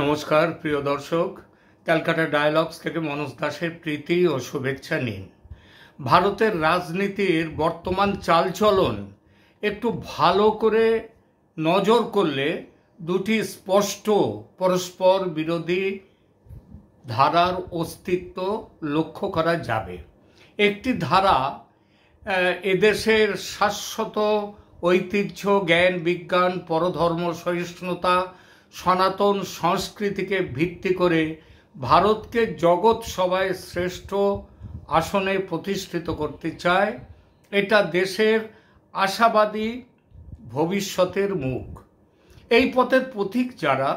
নমস্কার প্রিয় দর্শক, ক্যালকাটা ডায়ালগস থেকে মনোজ দাসের প্রীতি ও শুভেচ্ছা নিন। ভারতের রাজনীতির বর্তমান চালচলন একটু ভালো করে নজর করলে দুটি স্পষ্ট পরস্পর বিরোধী ধারার অস্তিত্ব লক্ষ্য করা যাবে। একটি ধারা এদেশের শাশ্বত ঐতিহ্য, জ্ঞান, বিজ্ঞান, পরধর্ম সহিষ্ণুতা, সনাতন সংস্কৃতিকে ভিত্তি করে ভারতকে জগৎ সভায় শ্রেষ্ঠ আসনে প্রতিষ্ঠিত করতে চায়। এটা দেশের আশাবাদী ভবিষ্যতের মুখ। এই পথের পথিক যারা,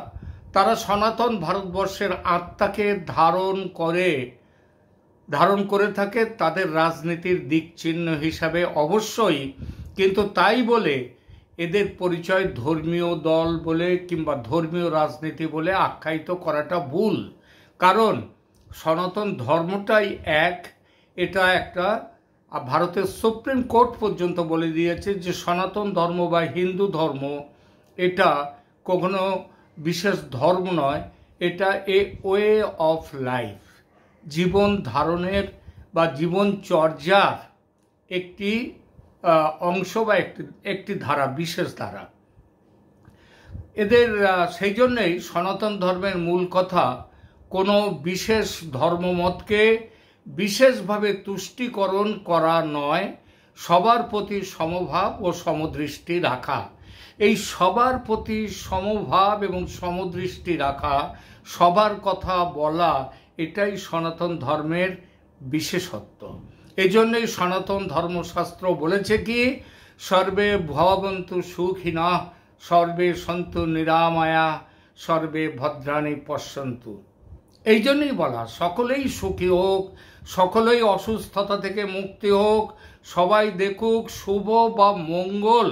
তারা সনাতন ভারতবর্ষের আত্মাকে ধারণ করে থাকে তাদের রাজনীতির দিক চিহ্ন হিসাবে অবশ্যই, কিন্তু তাই বলে এদের পরিচয় ধর্মীয় দল বলে কিংবা ধর্মীয় রাজনীতি বলে আখ্যায়িত করাটা ভুল। কারণ সনাতন ধর্মটাই এক। এটা একটা ভারতের সুপ্রিম কোর্ট পর্যন্ত বলে দিয়েছে যে সনাতন ধর্ম বা হিন্দু ধর্ম এটা কখনো বিশেষ ধর্ম নয়, এটা এ ওয়ে অফ লাইফ, জীবন ধারণের বা জীবনচর্যার একটি অংশ বা একটি ধারা, বিশেষ ধারা। এদের সেই জন্যই সনাতন ধর্মের মূল কথা কোনো বিশেষ ধর্মমতকে বিশেষভাবে তুষ্টিকরণ করা নয়, সবার প্রতি সমভাব ও সমদৃষ্টি রাখা। এই সবার প্রতি সমভাব এবং সমদৃষ্টি রাখা, সবার কথা বলা, এটাই সনাতন ধর্মের বিশেষত্ব। এই জন্যই সনাতন ধর্মশাস্ত্র বলেছে কি, সর্বে ভবন্তু সুখিনঃ, সর্বে সন্তু নিরাময়া, সর্বে ভদ্রাণি পশ্যন্তু। এই জন্যই বলা সকলেই সুখী হোক, সকলেই অসুস্থতা থেকে মুক্তি হোক, সবাই দেখুক শুভ বা মঙ্গল।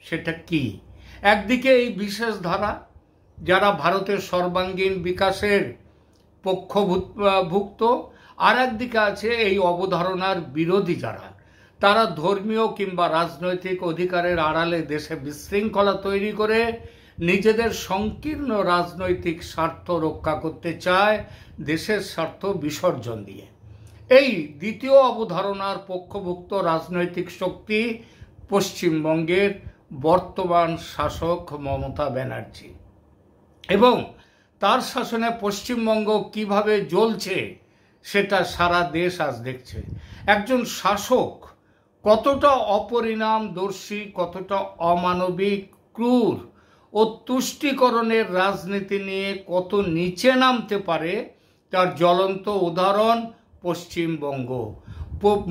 সেটা কি? একদিকে এই বিশেষ ধারা যারা ভারতের সর্বাঙ্গীন বিকাশের পক্ষভুক্ত, আর একদিকে আছে এই অবধারণার বিরোধী যারা, তারা ধর্মীয় কিংবা রাজনৈতিক অধিকারের আড়ালে দেশে বিশৃঙ্খলা তৈরি করে নিজেদের সংকীর্ণ রাজনৈতিক স্বার্থ রক্ষা করতে চায় দেশের স্বার্থ বিসর্জন দিয়ে। এই দ্বিতীয় অবধারণার পক্ষভুক্ত রাজনৈতিক শক্তি পশ্চিমবঙ্গের বর্তমান শাসক মমতা ব্যানার্জি, এবং তার শাসনে পশ্চিমবঙ্গ কিভাবে জ্বলছে সেটা সারা দেশ আজ দেখছে। একজন শাসক কতটা অপরিণামদর্শী, কতটা অমানবিক, ক্রূর ও তুষ্টিকরণের রাজনীতি নিয়ে কত নিচে নামতে পারে তার জ্বলন্ত উদাহরণ পশ্চিমবঙ্গ।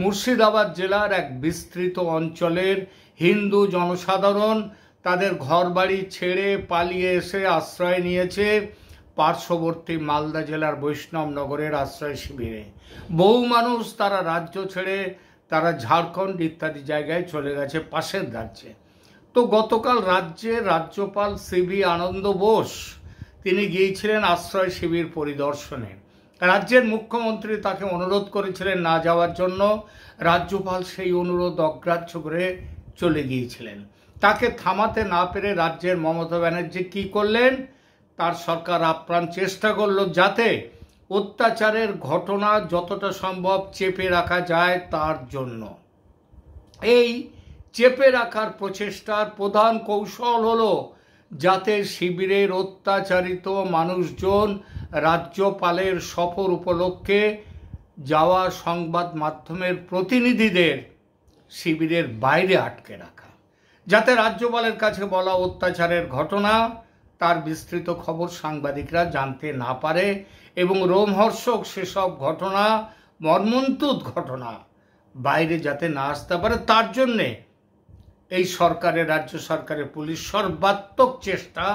মুর্শিদাবাদ জেলার এক বিস্তৃত অঞ্চলের হিন্দু জনসাধারণ তাদের ঘরবাড়ি ছেড়ে পালিয়ে এসে আশ্রয় নিয়েছে পার্শ্ববর্তী মালদা জেলার বৈষ্ণবনগরের আশ্রয় শিবিরে। বহু মানুষ তারা রাজ্য ছেড়ে তারা ঝাড়খণ্ড ইত্যাদি জায়গায় চলে গেছে পাশের রাজ্যে। তো গতকাল রাজ্যের রাজ্যপাল সিবি আনন্দ বোস তিনি গিয়েছিলেন আশ্রয় শিবির পরিদর্শনে। রাজ্যের মুখ্যমন্ত্রী তাকে অনুরোধ করেছিলেন না যাওয়ার জন্য, রাজ্যপাল সেই অনুরোধ অগ্রাহ্য করে চলে গিয়েছিলেন। তাকে থামাতে না পেরে রাজ্যের মমতা ব্যানার্জি কি করলেন, তার সরকার আপ্রাণ চেষ্টা করল যাতে অত্যাচারের ঘটনা যতটা সম্ভব চেপে রাখা যায় তার জন্য। এই চেপে রাখার প্রচেষ্টার প্রধান কৌশল হলো যাতে শিবিরের অত্যাচারিত মানুষজন রাজ্যপালের সফর উপলক্ষে যাওয়া সংবাদ মাধ্যমের প্রতিনিধিদের শিবিরের বাইরে আটকে রাখা, যাতে রাজ্যপালের কাছে বলা অত্যাচারের ঘটনা তার বিস্তৃত খবর সাংবাদিকরা জানতে না পারে এবং রোমহর্ষক সেসব ঘটনা, মর্মন্তুদ ঘটনা বাইরে যাতে না আসতে পারে, তার জন্যে এই সরকারের, রাজ্য সরকারের পুলিশ সর্বাত্মক চেষ্টা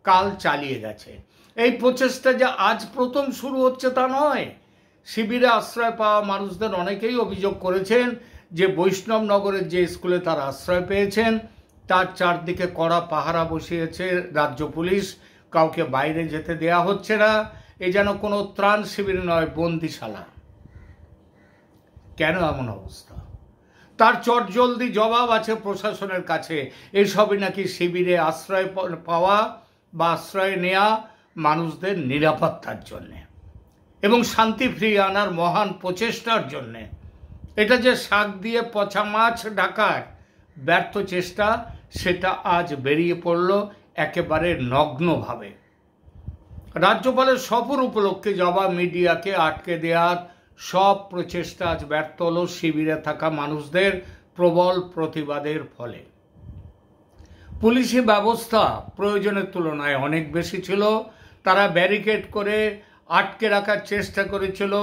কাল চালিয়ে গেছে। এই প্রচেষ্টা যে আজ প্রথম শুরু হচ্ছে তা নয়। শিবিরে আশ্রয় পাওয়া মানুষদের অনেকেই অভিযোগ করেছেন যে বৈষ্ণবনগরের যে স্কুলে তারা আশ্রয় পেয়েছেন তার চারদিকে কড়া পাহারা বসিয়েছে রাজ্য পুলিশ, কাউকে বাইরে যেতে দেয়া হচ্ছে না। এ যেন কোনো ত্রাণ শিবির নয়, বন্দিশালা। কেন এমন অবস্থা? তার চটজলদি জবাব আছে প্রশাসনের কাছে। এসবই নাকি শিবিরে আশ্রয় পাওয়া বা আশ্রয় নেওয়া মানুষদের নিরাপত্তার জন্যে এবং শান্তি ফিরিয়ে আনার মহান প্রচেষ্টার জন্যে। এটা যে শাক দিয়ে পচা মাছ ঢাকার ব্যর্থ চেষ্টা, সেটা আজ বেরিয়ে পড়ল একেবারে নগ্নভাবে। রাজ্যপালের সফর উপলক্ষে যাওয়া মিডিয়াকে আটকে দেওয়ার সব প্রচেষ্টা আজ ব্যর্থ হলো শিবিরে থাকা মানুষদের প্রবল প্রতিবাদের ফলে। পুলিশি ব্যবস্থা প্রয়োজনের তুলনায় অনেক বেশি ছিল। তারা ব্যারিকেড করে আটকে রাখার চেষ্টা করেছিল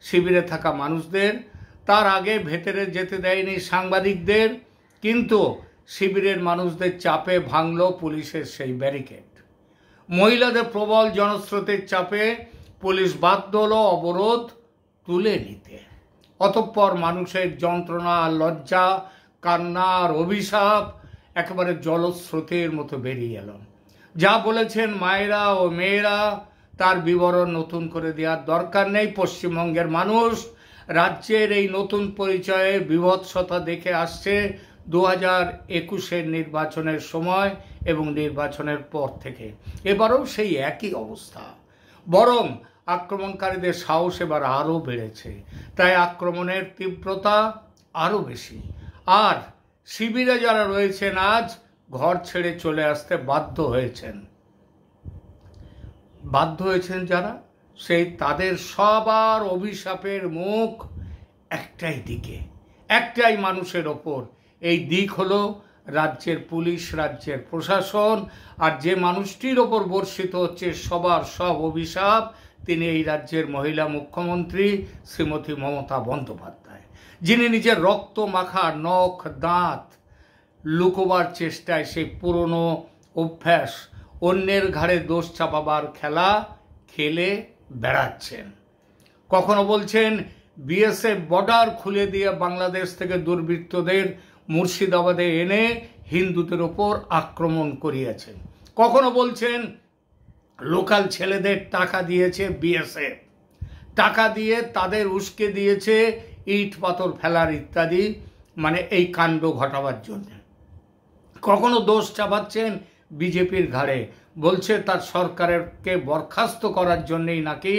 শিবিরে থাকা মানুষদের। তার আগে ভেতরে যেতে দেয়নি সাংবাদিকদের, কিন্তু শিবিরের মানুষদের চাপে ভাঙল পুলিশের সেই ব্যারিকেড। মহিলাদের প্রবল জনস্রোতের চাপে পুলিশ বাধ্য হলো অবরোধ তুলে নিতে। অতঃপর মানুষের যন্ত্রণা, লজ্জা, কান্না আর অভিশাপ একেবারে জলস্রোতের মতো বেরিয়ে এল। যা বলেছেন মায়েরা ও মেয়েরা তার বিবরণ নতুন করে দেওয়ার দরকার নেই। পশ্চিমবঙ্গের মানুষ রাজ্যের এই নতুন পরিচয়ে বিভৎসতা দেখে আসছে 2021-এর নির্বাচনের সময় এবং নির্বাচনের পর থেকে। এবারও সেই একই অবস্থা, বরং আক্রমণকারীদের সাহস এবার আরও বেড়েছে। তাই আক্রমণের তীব্রতা আরও বেশি। আর শিবিরে যারা রয়েছেন আজ ঘর ছেড়ে চলে আসতে বাধ্য হয়েছেন যারা, সেই তাদের সবার অভিশাপের মুখ একটাই দিকে, একটাই মানুষের ওপর। এই দিক হলো রাজ্যের পুলিশ, রাজ্যের প্রশাসন। আর যে মানুষটির ওপর বর্ষিত হচ্ছে সবার সব অভিশাপ, তিনি এই রাজ্যের মহিলা মুখ্যমন্ত্রী শ্রীমতী মমতা বন্দ্যোপাধ্যায়, যিনি নিজের রক্ত মাখা নখ দাঁত লুকোবার চেষ্টায় সেই পুরনো অভ্যাস অন্যের ঘাড়ে দোষ চাপাবার খেলা খেলে বেড়াচ্ছেন। কখনো বলছেন বিএসএফ বর্ডার খুলে দিয়ে বাংলাদেশ থেকে দুর্বৃত্তদের মুর্শিদাবাদে এনে হিন্দুদের ওপর আক্রমণ করিয়েছে। কখনো বলছেন লোকাল ছেলেদের টাকা দিয়েছে বিএসএফ, টাকা দিয়ে তাদের উস্কে দিয়েছে ইট পাথর ফেলার ইত্যাদি, মানে এই কাণ্ড ঘটাবার জন্য। কখনো দোষ চাপাচ্ছেন বিজেপির ঘাড়ে, বলছে তার সরকারকে বরখাস্ত করার জন্যই নাকি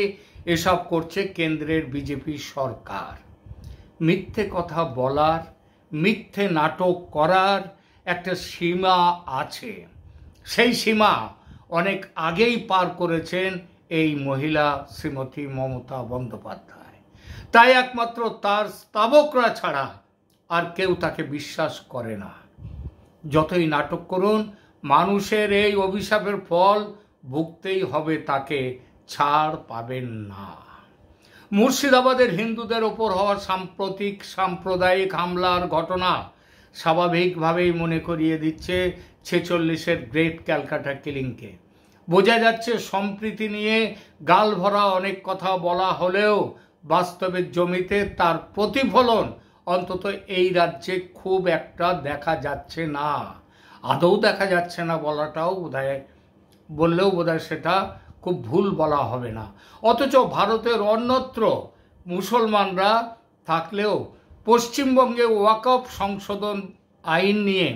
এসব করছে কেন্দ্রের বিজেপি সরকার। মিথ্যে কথা বলার, মিথ্যে নাটক করার একটা সীমা আছে। সেই সীমা অনেক আগেই পার করেছেন এই মহিলা শ্রীমতী মমতা বন্দ্যোপাধ্যায়। তাই একমাত্র তার স্তাবকরা ছাড়া আর কেউ তাকে বিশ্বাস করে না। যতই নাটক করুন, মানুষের এই অভিশাপের ফল ভুগতেই হবে তাকে, ছাড় পাবেন না। মুর্শিদাবাদের হিন্দুদের ওপর হওয়া সাম্প্রতিক সাম্প্রদায়িক হামলার ঘটনা স্বাভাবিকভাবেই মনে করিয়ে দিচ্ছে 46-এর গ্রেট ক্যালকাটা কিলিংকে। বোঝা যাচ্ছে সম্প্রীতি নিয়ে গাল ভরা অনেক কথা বলা হলেও বাস্তবের জমিতে তার প্রতিফলন অন্তত এই রাজ্যে খুব একটা দেখা যাচ্ছে না। আদৌ দেখা যাচ্ছে না বলাটাও বললেও বোধহয় সেটা খুব ভুল বলা হবে না। অথচ ভারতের অন্যত্র মুসলমানরা থাকলেও পশ্চিমবঙ্গে ওয়াকফ সংশোধন আইন নিয়ে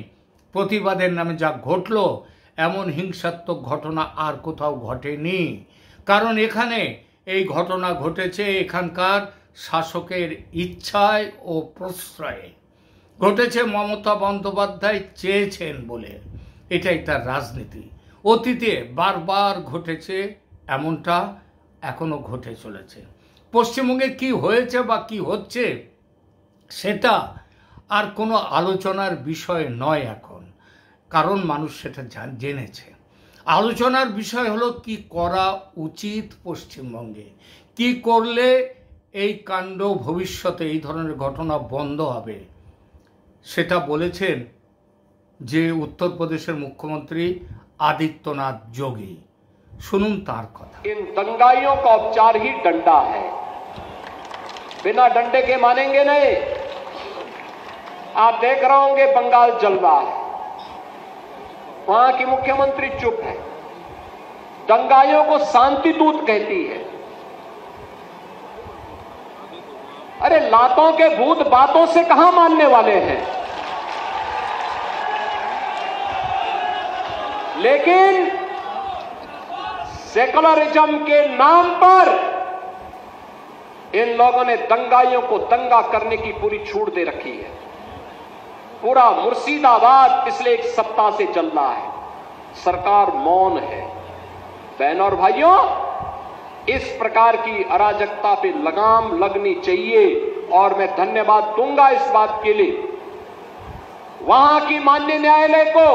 প্রতিবাদের নামে যা ঘটল, এমন হিংসাত্মক ঘটনা আর কোথাও ঘটেনি। কারণ এখানে এই ঘটনা ঘটেছে এখানকার শাসকের ইচ্ছায় ও প্রশ্রয়ে, ঘটেছে মমতা বন্দ্যোপাধ্যায় চেয়েছেন বলে। এটাই তার রাজনীতি। অতীতে বারবার ঘটেছে, এমনটা এখনো ঘটে চলেছে। পশ্চিমবঙ্গে কি হয়েছে বা কি হচ্ছে সেটা আর কোনো আলোচনার বিষয় নয় এখন, কারণ মানুষ সেটা জেনেছে। আলোচনার বিষয় হলো কি করা উচিত পশ্চিমবঙ্গে, কি করলে এই কাণ্ড ভবিষ্যতে এই ধরনের ঘটনা বন্ধ হবে। সেটা বলেছেন যে উত্তরপ্রদেশের মুখ্যমন্ত্রী आदित्यनाथ जोगी। सुनुन तार कथा। इन दंगाइयों का उपचार ही डंडा है, बिना डंडे के मानेंगे नहीं। आप देख रहे होंगे बंगाल जल रहा है, वहां की मुख्यमंत्री चुप है, दंगाइयों को शांति दूत कहती है। अरे लातों के भूत बातों से कहां मानने वाले हैं। लेकिन सेकुलरिज्म के नाम पर इन लोगों ने दंगाइयों को दंगा करने की पूरी छूट दे रखी है। पूरा मुर्शिदाबाद पिछले एक सप्ताह से चल रहा है, सरकार मौन है। बहनों और भाइयों, इस प्रकार की अराजकता पे लगाम लगनी चाहिए और मैं धन्यवाद दूंगा इस बात के लिए वहां की माननीय न्यायालय को,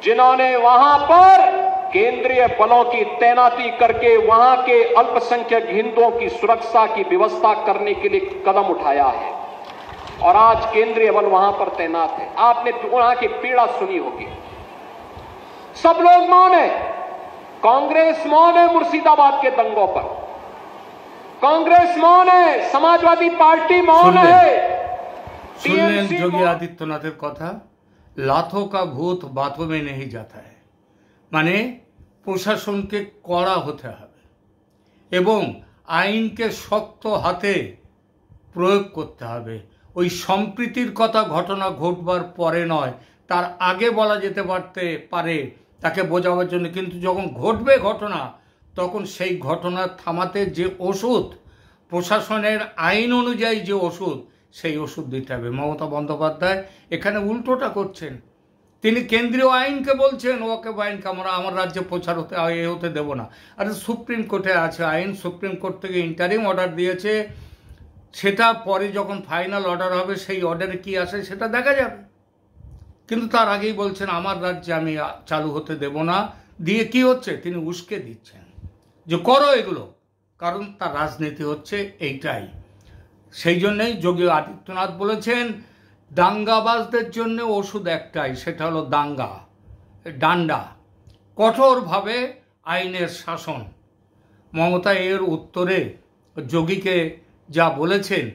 जिन्होंने वहां पर केंद्रीय बलों की तैनाती करके वहां के अल्पसंख्यक हिंदुओं की सुरक्षा की व्यवस्था करने के लिए कदम उठाया है और आज केंद्रीय बल वहां पर तैनात है। आपने वहां की पीड़ा सुनी होगी। सब लोग मौन है, कांग्रेस मौन है मुर्शिदाबाद के दंगों पर, कांग्रेस मौन है, समाजवादी पार्टी मौन है। শুনলেন যোগী আদিত্যনাথের কথা। লাথো কা ভূত বাথো মে নেই যাতা है, মানে প্রশাসনকে কড়া হতে হবে এবং আইনকে শক্ত হাতে প্রয়োগ করতে হবে। ওই সম্প্রীতির কথা ঘটনা ঘটবার পরে নয়, তার আগে বলা যেতে পারে তাকে বোঝাবার জন্য, কিন্তু যখন ঘটবে ঘটনা তখন সেই ঘটনা থামাতে যে ওষুধ, প্রশাসনের আইন অনুযায়ী যে ওষুধ, সেই ওষুধ দিতে হবে। মমতা বন্দ্যোপাধ্যায় এখানে উল্টোটা করছেন। তিনি কেন্দ্রীয় আইনকে বলছেন ওকে আইনকে আমরা আমার রাজ্যে প্রচার হতে দেব না। আর সুপ্রিম কোর্টে আছে আইন, সুপ্রিম কোর্ট থেকে ইন্টারিম অর্ডার দিয়েছে, সেটা পরে যখন ফাইনাল অর্ডার হবে সেই অর্ডারে কি আসে সেটা দেখা যাবে। কিন্তু তার আগেই বলছেন আমার রাজ্যে আমি চালু হতে দেব না, দিয়ে কি হচ্ছে তিনি উস্কে দিচ্ছেন যে করো এগুলো, কারণ তার রাজনীতি হচ্ছে এইটাই। সেই জন্যই যোগী আদিত্যনাথ বলেছেন দাঙ্গাবাজদের জন্য ওষুধ একটাই, সেটা হলো দাঙ্গা, ডান্ডা, কঠোরভাবে আইনের শাসন। মমতা এর উত্তরে যোগীকে যা বলেছেন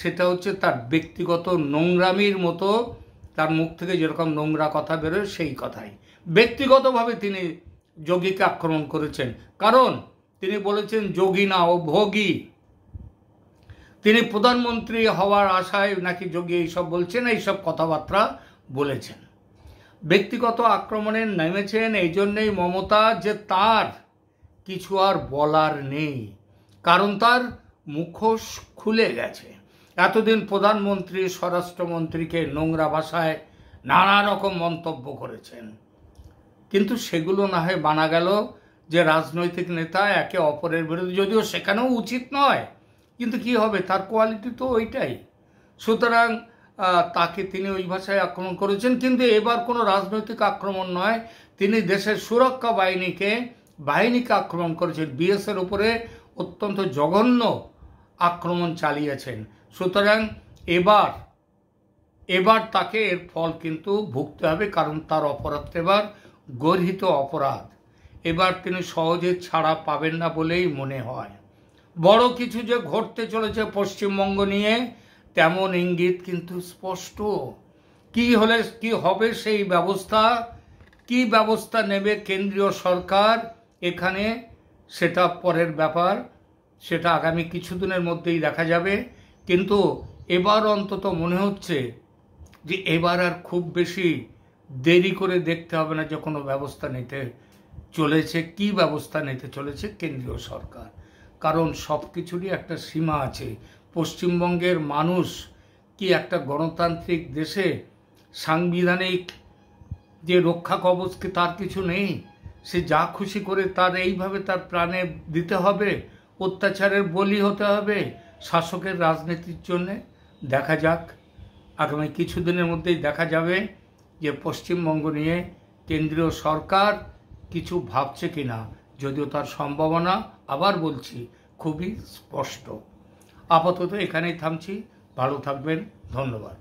সেটা হচ্ছে তার ব্যক্তিগত নোংরামির মতো, তার মুখ থেকে যেরকম নোংরা কথা বেরোয় সেই কথাই। ব্যক্তিগতভাবে তিনি যোগীকে আক্রমণ করেছেন, কারণ তিনি বলেছেন যোগী না ও ভোগী। তিনি প্রধানমন্ত্রী হওয়ার আশায় নাকি যোগী এইসব বলছেন, এইসব কথাবার্তা বলেছেন। ব্যক্তিগত আক্রমণে নেমেছেন এই জন্যেই মমতা যে তার কিছু আর বলার নেই, কারণ তার মুখোশ খুলে গেছে। এতদিন প্রধানমন্ত্রী স্বরাষ্ট্রমন্ত্রীকে নোংরা ভাষায় নানা রকম মন্তব্য করেছেন, কিন্তু সেগুলো না হয় মানা গেল যে রাজনৈতিক নেতা একে অপরের বিরুদ্ধে, যদিও সেখানেও উচিত নয়, কিন্তু কি হবে, তার কোয়ালিটি তো ওইটাই। সুতরাং তাকে তিনি ওই ভাষায় আক্রমণ করেছেন, কিন্তু এবার কোনো রাজনৈতিক আক্রমণ নয়, তিনি দেশের সুরক্ষা বাহিনীকে আক্রমণ করেছেন, বিএসএর উপরে অত্যন্ত জঘন্য আক্রমণ চালিয়েছেন। সুতরাং এবার তাকে এর ফল কিন্তু ভুগতে হবে, কারণ তার অপরাধটা এবার গর্হিত অপরাধ। এবার তিনি সহজে ছাড়া পাবেন না বলেই মনে হয়। বড় কিছু যে ঘটতে চলেছে পশ্চিমবঙ্গ নিয়ে তেমন ইঙ্গিত কিন্তু স্পষ্ট। কি হবে সেই ব্যবস্থা, কি ব্যবস্থা নেবে কেন্দ্রীয় সরকার এখানে, সেটা পরের ব্যাপার, সেটা আগামী কিছুদিনের মধ্যেই দেখা যাবে। কিন্তু এবার অন্তত মনে হচ্ছে যে এবার আর খুব বেশি দেরি করে দেখতে হবে না যে কোনো ব্যবস্থা নিতে চলেছে, কি ব্যবস্থা নিতে চলেছে কেন্দ্রীয় সরকার। কারণ সব কিছুরই একটা সীমা আছে। পশ্চিমবঙ্গের মানুষ কি একটা গণতান্ত্রিক দেশে সাংবিধানিক যে রক্ষা কবচ কি তার কিছু নেই? সে যা খুশি করে তার এইভাবে তার প্রাণে দিতে হবে, অত্যাচারের বলি হতে হবে শাসকের রাজনীতির জন্যে। দেখা যাক, আগামী কিছুদিনের মধ্যেই দেখা যাবে যে পশ্চিমবঙ্গ নিয়ে কেন্দ্রীয় সরকার কিছু ভাবছে কিনা, যদিও তার সম্ভাবনা, আবার বলছি, খুবই স্পষ্ট। আপাতত এখানেই থামছি, ভালো থাকবেন, ধন্যবাদ।